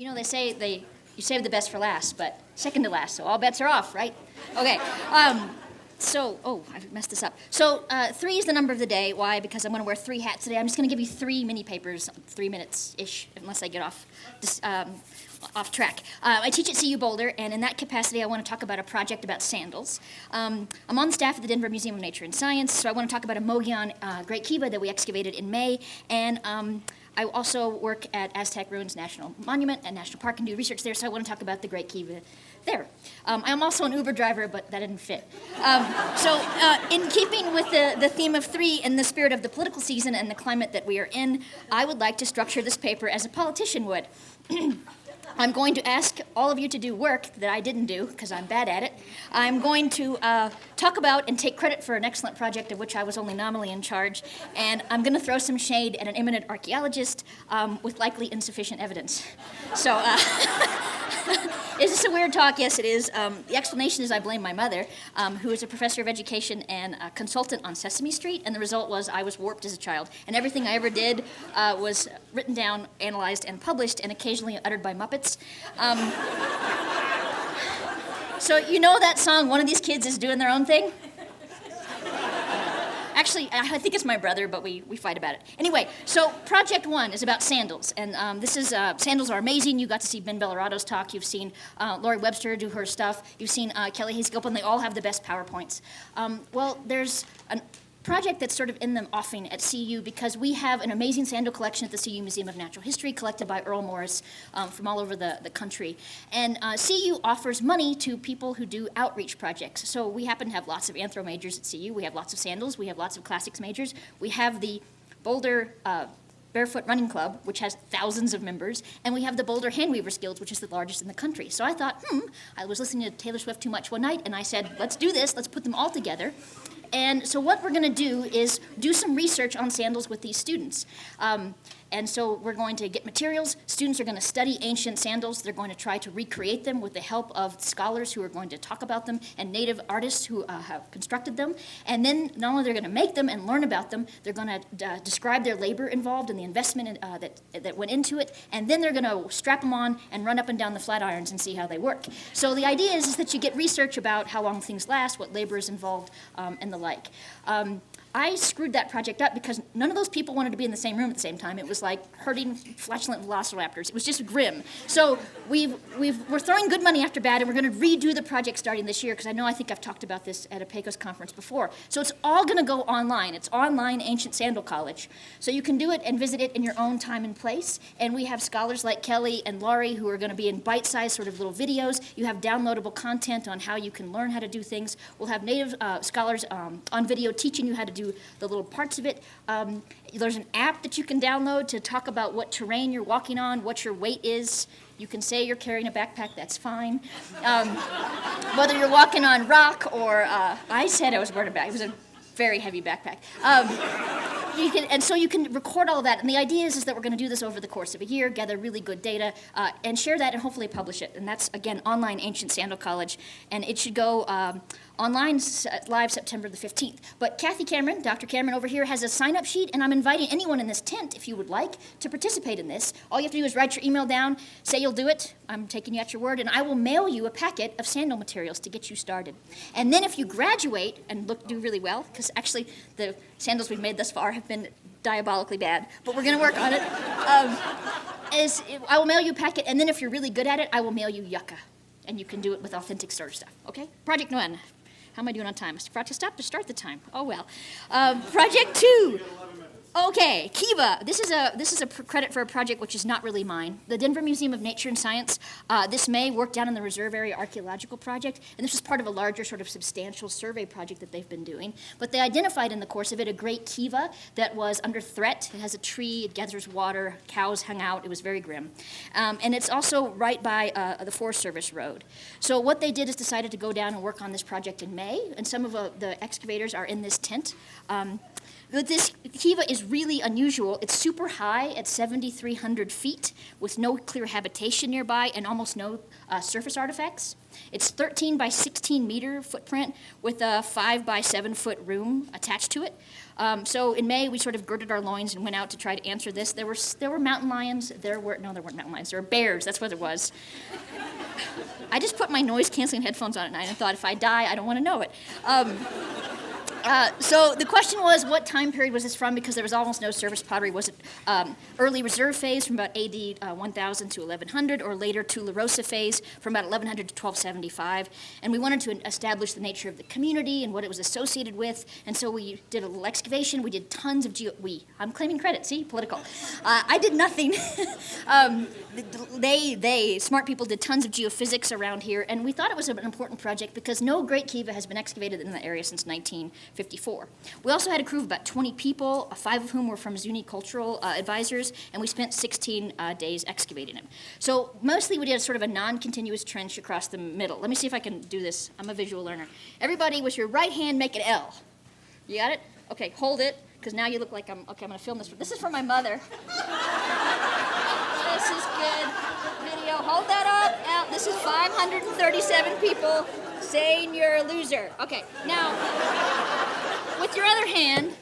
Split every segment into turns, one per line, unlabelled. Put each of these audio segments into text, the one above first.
You know, they say you save the best for last, but second to last, so all bets are off, right? Okay. I messed this up. So 3 is the number of the day. Why? Because I'm going to wear 3 hats today. I'm just going to give you 3 mini papers, 3 minutes-ish, unless I get off track. I teach at CU Boulder, and in that capacity, I want to talk about a project about sandals. I'm on the staff at the Denver Museum of Nature and Science, so I want to talk about a Mogollon Great Kiva that we excavated in May, and I also work at Aztec Ruins National Monument and National Park and do research there, so I want to talk about the Great Kiva there. I'm also an Uber driver, but that didn't fit. In keeping with the theme of 3 and the spirit of the political season and the climate that we are in, I would like to structure this paper as a politician would. I'm going to ask all of you to do work that I didn't do, because I'm bad at it. I'm going to talk about and take credit for an excellent project of which I was only nominally in charge, and I'm going to throw some shade at an eminent archaeologist with likely insufficient evidence. So, is this a weird talk? Yes, it is. The explanation is I blame my mother, who is a professor of education and a consultant on Sesame Street, and the result was I was warped as a child, and everything I ever did was written down, analyzed, and published, and occasionally uttered by Muppets. So you know that song, One of These Kids is Doing Their Own Thing? Actually, I think it's my brother, but we fight about it. Anyway, so Project 1 is about sandals, and this is, sandals are amazing. You got to see Ben Bellarato's talk. You've seen Lori Webster do her stuff. You've seen Kelly Hayes Gilpin. They all have the best PowerPoints. Well, there's a project that's sort of in the offing at CU because we have an amazing sandal collection at the CU Museum of Natural History collected by Earl Morris from all over the country. And CU offers money to people who do outreach projects. So we happen to have lots of anthro majors at CU. We have lots of sandals. We have lots of classics majors. We have the Boulder Barefoot Running Club, which has thousands of members, and we have the Boulder Handweavers Guild, which is the largest in the country. So I thought, I was listening to Taylor Swift too much one night, and I said, let's do this. Let's put them all together. And so what we're going to do is do some research on sandals with these students. And so we're going to get materials. Students are going to study ancient sandals. They're going to try to recreate them with the help of scholars who are going to talk about them and native artists who have constructed them. And then not only they're going to make them and learn about them, they're going to describe their labor involved and the investment that went into it. And then they're going to strap them on and run up and down the Flatirons and see how they work. So the idea is that you get research about how long things last, what labor is involved, and the like. I screwed that project up because none of those people wanted to be in the same room at the same time. It was like herding flatulent velociraptors. It was just grim. So we're throwing good money after bad, and we're going to redo the project starting this year because I think I've talked about this at a PECOS conference before. So it's all going to go online. It's online Ancient Sandal College. So you can do it and visit it in your own time and place. And we have scholars like Kelly and Laurie who are going to be in bite-sized sort of little videos. You have downloadable content on how you can learn how to do things. We'll have native scholars on video teaching you how to do the little parts of it. There's an app that you can download to talk about what terrain you're walking on, what your weight is. You can say you're carrying a backpack, that's fine. Whether you're walking on rock or, I said I was wearing a backpack. It was a very heavy backpack. So you can record all of that. And the idea is that we're going to do this over the course of a year, gather really good data, and share that and hopefully publish it. And that's, again, online Ancient Sandal College. And it should go online live September the 15th. But Kathy Cameron, Dr. Cameron over here, has a sign-up sheet, and I'm inviting anyone in this tent, if you would like, to participate in this. All you have to do is write your email down, say you'll do it. I'm taking you at your word, and I will mail you a packet of sandal materials to get you started. And then if you graduate and do really well, because actually the sandals we've made thus far have been diabolically bad, but we're going to work on it, I will mail you a packet, and then if you're really good at it, I will mail you yucca, and you can do it with authentic sort of stuff, okay? Project 1. How am I doing on time? I forgot to start the time. Oh, well. Project 2. Okay, Kiva. This is a credit for a project which is not really mine. The Denver Museum of Nature and Science this May worked down in the Reserve Area Archaeological Project, and this was part of a larger sort of substantial survey project that they've been doing. But they identified in the course of it a great Kiva that was under threat. It has a tree, it gathers water, cows hung out. It was very grim. And it's also right by the Forest Service Road. So what they did is decided to go down and work on this project in May, and some of the excavators are in this tent. But this Kiva is really unusual. It's super high at 7,300 feet with no clear habitation nearby and almost no surface artifacts. It's 13 by 16 meter footprint with a 5 by 7 foot room attached to it. So in May, we sort of girded our loins and went out to try to answer this. There were mountain lions. There weren't mountain lions. There were bears. That's what it was. I just put my noise-canceling headphones on at night and thought, if I die, I don't want to know it. So the question was, what time period was this from? Because there was almost no surface pottery. Was it early reserve phase from about AD 1000 to 1100, or later Tula Rosa phase from about 1100 to 1275? And we wanted to establish the nature of the community and what it was associated with. And so we did a little excavation. We did tons of I'm claiming credit. See, political. I did nothing. Smart people did tons of geophysics around here, and we thought it was an important project because no great Kiva has been excavated in the area since 1954. We also had a crew of about 20 people, 5 of whom were from Zuni cultural advisors, and we spent 16 days excavating them. So mostly we did sort of a non-continuous trench across the middle. Let me see if I can do this. I'm a visual learner. Everybody, with your right hand, make an L. You got it? Okay, hold it, because now you look like I'm going to film this. This is for my mother. This is good video. Hold that up. Out. This is 537 people saying you're a loser. Okay, now, with your other hand,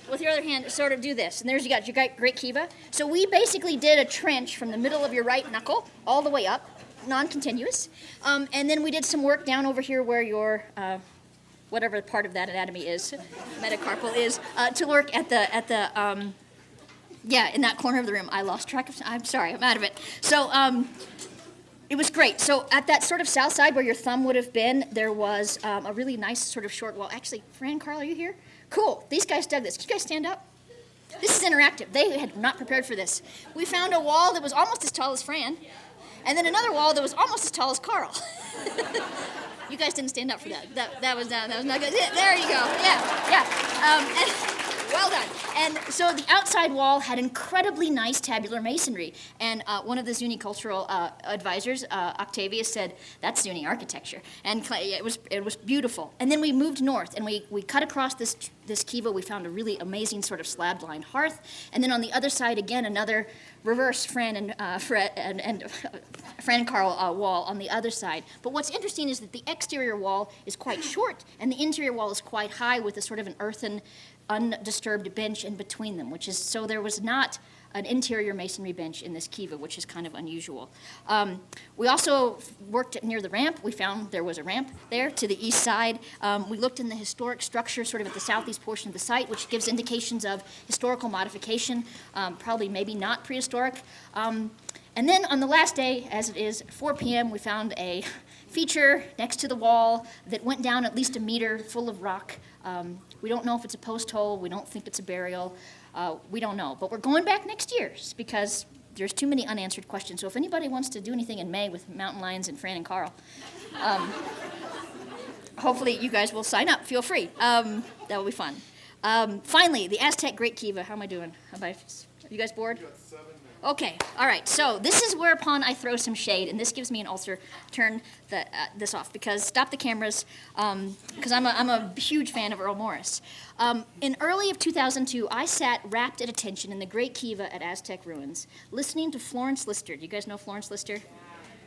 sort of do this. And there's you got your great Kiva. So we basically did a trench from the middle of your right knuckle all the way up, non-continuous. And then we did some work down over here where your whatever part of that anatomy is, metacarpal is, to work at the in that corner of the room. I lost track of, I'm sorry, I'm out of it. So it was great. So at that sort of south side where your thumb would have been, there was a really nice sort of short wall. Actually, Fran, Carl, are you here? Cool. These guys dug this. Can you guys stand up? This is interactive. They had not prepared for this. We found a wall that was almost as tall as Fran, and then another wall that was almost as tall as Carl. You guys didn't stand up for that. That was not good. Yeah, there you go. Yeah. Well done. And so the outside wall had incredibly nice tabular masonry. And one of the Zuni cultural advisors, Octavia, said, that's Zuni architecture. And it was beautiful. And then we moved north, and we cut across this Kiva. We found a really amazing sort of slab-lined hearth. And then on the other side, again, another reverse Fran and Carl wall on the other side. But what's interesting is that the exterior wall is quite short, and the interior wall is quite high with a sort of an earthen, undisturbed bench in between them, so there was not an interior masonry bench in this Kiva, which is kind of unusual. We also worked near the ramp. We found there was a ramp there to the east side. We looked in the historic structure sort of at the southeast portion of the site, which gives indications of historical modification, probably maybe not prehistoric. And then on the last day, as it is 4 p.m., we found a feature next to the wall that went down at least a meter, full of rock. We don't know if it's a post hole. We don't think it's a burial. We don't know. But we're going back next year because there's too many unanswered questions. So if anybody wants to do anything in May with mountain lions and Fran and Carl, hopefully you guys will sign up. Feel free. That will be fun. Finally, the Aztec Great Kiva. How am I doing? Are you guys bored? Okay, all right, so this is whereupon I throw some shade, and this gives me an ulcer. Turn this off, because stop the cameras, because I'm a huge fan of Earl Morris. In early of 2002, I sat rapt at attention in the Great Kiva at Aztec Ruins, listening to Florence Lister. Do you guys know Florence Lister?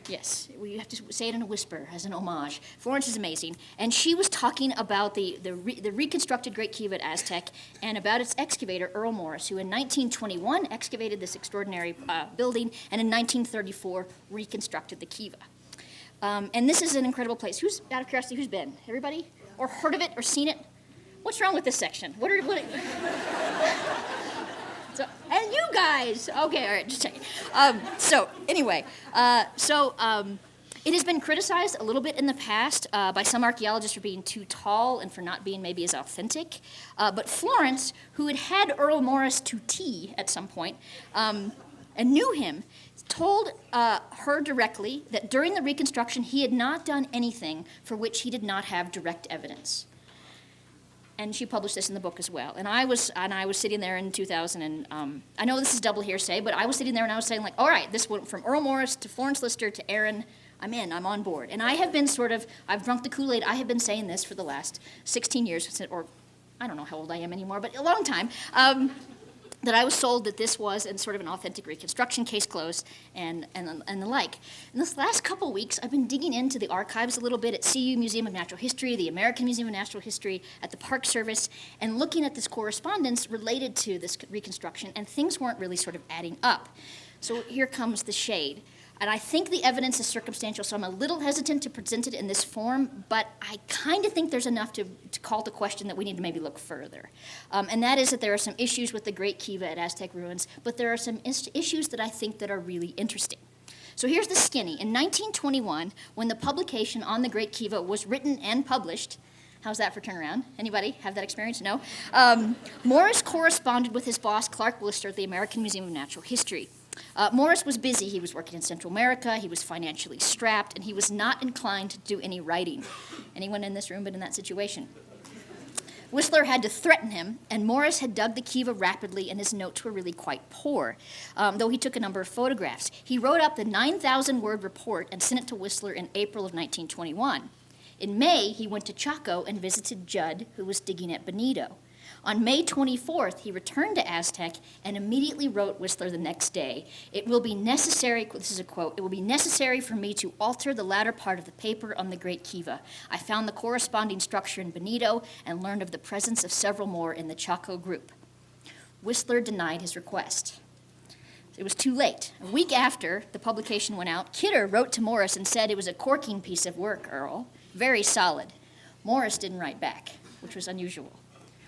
Yes, we have to say it in a whisper as an homage. Florence is amazing, and she was talking about the reconstructed Great Kiva at Aztec and about its excavator, Earl Morris, who in 1921 excavated this extraordinary building, and in 1934 reconstructed the Kiva. And this is an incredible place. Who's, out of curiosity, who's been? Everybody? Or heard of it or seen it? What's wrong with this section? So, and you guys, okay, all right, just checking. It has been criticized a little bit in the past by some archaeologists for being too tall and for not being maybe as authentic. But Florence, who had Earl Morris to tea at some point and knew him, told her directly that during the reconstruction he had not done anything for which he did not have direct evidence. And she published this in the book as well. And I was sitting there in 2000, and I know this is double hearsay, but I was sitting there and I was saying, like, all right, this went from Earl Morris to Florence Lister to Erin. I'm in, I'm on board. And I have been I've drunk the Kool-Aid. I have been saying this for the last 16 years, or I don't know how old I am anymore, but a long time, that I was sold that this was in sort of an authentic reconstruction, case closed, and the like. In this last couple weeks, I've been digging into the archives a little bit at CU Museum of Natural History, the American Museum of Natural History, at the Park Service, and looking at this correspondence related to this reconstruction, and things weren't really sort of adding up. So here comes the shade. And I think the evidence is circumstantial, so I'm a little hesitant to present it in this form, but I kind of think there's enough to call the question that we need to maybe look further. And that is that there are some issues with the Great Kiva at Aztec ruins, but there are some issues that I think that are really interesting. So here's the skinny. In 1921, when the publication on the Great Kiva was written and published, how's that for turnaround? Anybody have that experience? No? Morris corresponded with his boss, Clark Whistler, at the American Museum of Natural History. Morris was busy. He was working in Central America. He was financially strapped, and he was not inclined to do any writing. Anyone in this room been in that situation? Whistler had to threaten him, and Morris had dug the Kiva rapidly, and his notes were really quite poor, though he took a number of photographs. He wrote up the 9,000-word report and sent it to Whistler in April of 1921. In May, he went to Chaco and visited Judd, who was digging at Bonito. On May 24th, he returned to Aztec and immediately wrote Whistler the next day, "It will be necessary," this is a quote, "it will be necessary for me to alter the latter part of the paper on the Great Kiva. I found the corresponding structure in Bonito and learned of the presence of several more in the Chaco group." Whistler denied his request. It was too late. A week after the publication went out, Kidder wrote to Morris and said it was a corking piece of work, Earl, very solid. Morris didn't write back, which was unusual.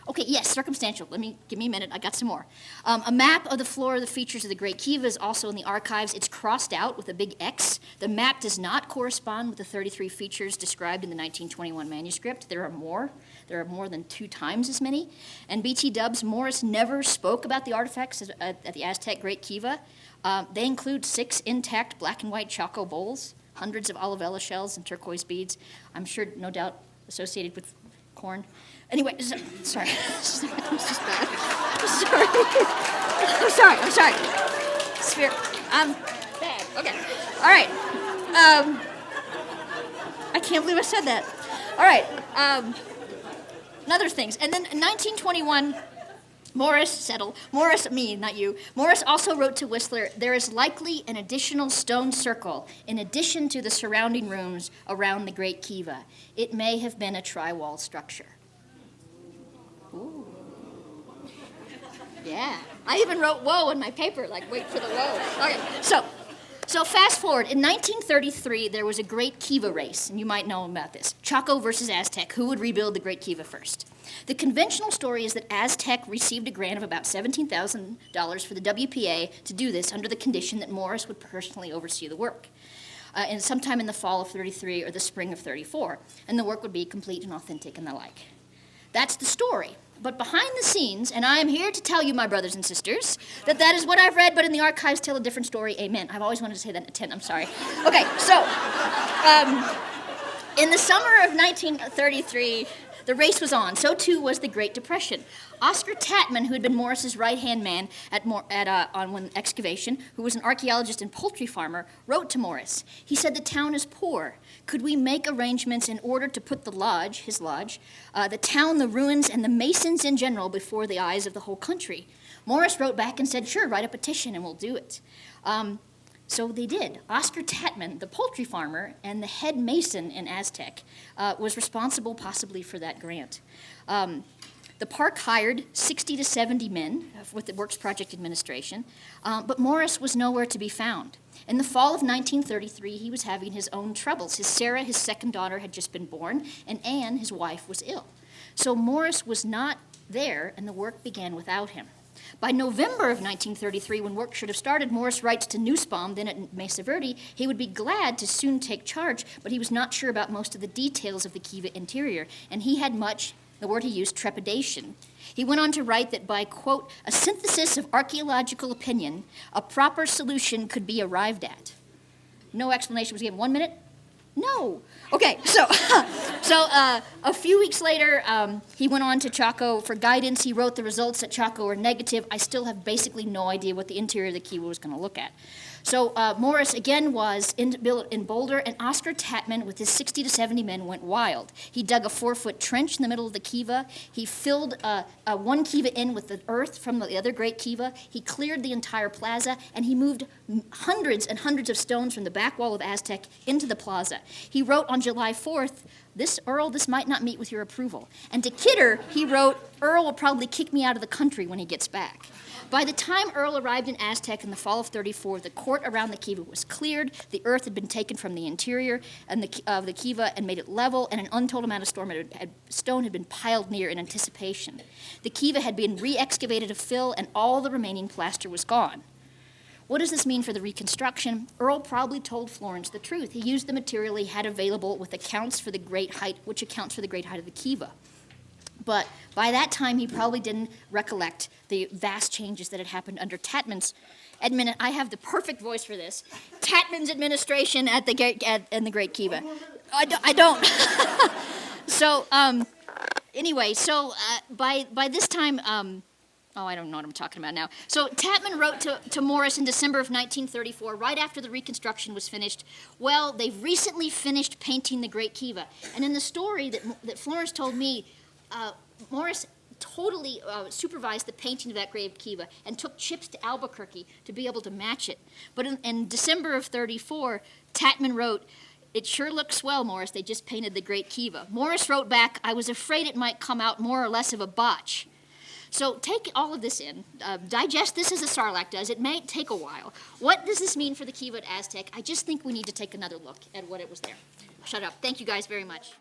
Okay, yes, circumstantial. Give me a minute. I got some more. A map of the floor of the features of the Great Kiva is also in the archives. It's crossed out with a big X. The map does not correspond with the 33 features described in the 1921 manuscript. There are more. There are more than 2 times as many. And BT Dubs, Morris never spoke about the artifacts at the Aztec Great Kiva. They include 6 intact black and white Chaco bowls, hundreds of olivella shells and turquoise beads, I'm sure, no doubt, associated with corn. Anyway, sorry. This is bad. I'm sorry. Sphere. Bad. Okay. All right. I can't believe I said that. All right. Another things. And then in 1921, Morris, me, not you. Morris also wrote to Whistler, "There is likely an additional stone circle in addition to the surrounding rooms around the Great Kiva. It may have been a tri-wall structure." Ooh. Yeah. I even wrote "whoa" in my paper, like wait for the whoa. Okay, so fast forward. In 1933, there was a Great Kiva race, and you might know about this. Chaco versus Aztec. Who would rebuild the Great Kiva first? The conventional story is that Aztec received a grant of about $17,000 for the WPA to do this under the condition that Morris would personally oversee the work. And sometime in the fall of 33 or the spring of 34, and the work would be complete and authentic and the like. That's the story. But behind the scenes, and I am here to tell you, my brothers and sisters, that is what I've read, but in the archives tell a different story. Amen. I've always wanted to say that at 10. I'm sorry. Okay, so in the summer of 1933, the race was on. So too was the Great Depression. Oscar Tatman, who had been Morris's right-hand man on one excavation, who was an archaeologist and poultry farmer, wrote to Morris. He said, "The town is poor. Could we make arrangements in order to put the lodge, his lodge, the town, the ruins, and the masons in general before the eyes of the whole country?" Morris wrote back and said, "Sure, write a petition and we'll do it." So they did. Oscar Tatman, the poultry farmer and the head mason in Aztec, was responsible possibly for that grant. The park hired 60 to 70 men with the Works Project Administration, but Morris was nowhere to be found. In the fall of 1933, he was having his own troubles. Sarah, his second daughter, had just been born, and Anne, his wife, was ill. So Morris was not there, and the work began without him. By November of 1933, when work should have started, Morris writes to Nussbaum, then at Mesa Verde, he would be glad to soon take charge, but he was not sure about most of the details of the Kiva interior, and he had much, the word he used, trepidation. He went on to write that by, quote, "a synthesis of archaeological opinion, a proper solution could be arrived at." No explanation was given. 1 minute? No. Okay, so a few weeks later, he went on to Chaco for guidance. He wrote the results at Chaco were negative. I still have basically no idea what the interior of the Kiva was going to look at. So Morris again was in Boulder, and Oscar Tatman with his 60 to 70 men went wild. He dug a 4-foot trench in the middle of the Kiva. He filled one Kiva in with the earth from the other great Kiva. He cleared the entire plaza, and he moved hundreds and hundreds of stones from the back wall of Aztec into the plaza. He wrote on July 4th, Earl, this might not meet with your approval. And to Kidder, he wrote, Earl will probably kick me out of the country when he gets back. By the time Earl arrived in Aztec in the fall of 34, the court around the Kiva was cleared, the earth had been taken from the interior of the Kiva and made it level, and an untold amount of stone had been piled near in anticipation. The Kiva had been re-excavated to fill, and all the remaining plaster was gone. What does this mean for the reconstruction? Earl probably told Florence the truth. He used the material he had available which accounts for the great height of the Kiva. But by that time, he probably didn't recollect the vast changes that had happened under Tatman's I have the perfect voice for this. Tatman's administration in the Great Kiva. I don't. So anyway, by this time, I don't know what I'm talking about now. So Tatman wrote to Morris in December of 1934, right after the reconstruction was finished, well, they've recently finished painting the Great Kiva. And in the story that Florence told me, Morris totally supervised the painting of that Great Kiva and took chips to Albuquerque to be able to match it. But in December of 34, Tatman wrote, it sure looks swell, Morris. They just painted the Great Kiva. Morris wrote back, I was afraid it might come out more or less of a botch. So take all of this in, digest this as a Sarlacc does. It may take a while. What does this mean for the Kiva at Aztec? I just think we need to take another look at what it was there. Shut up. Thank you guys very much.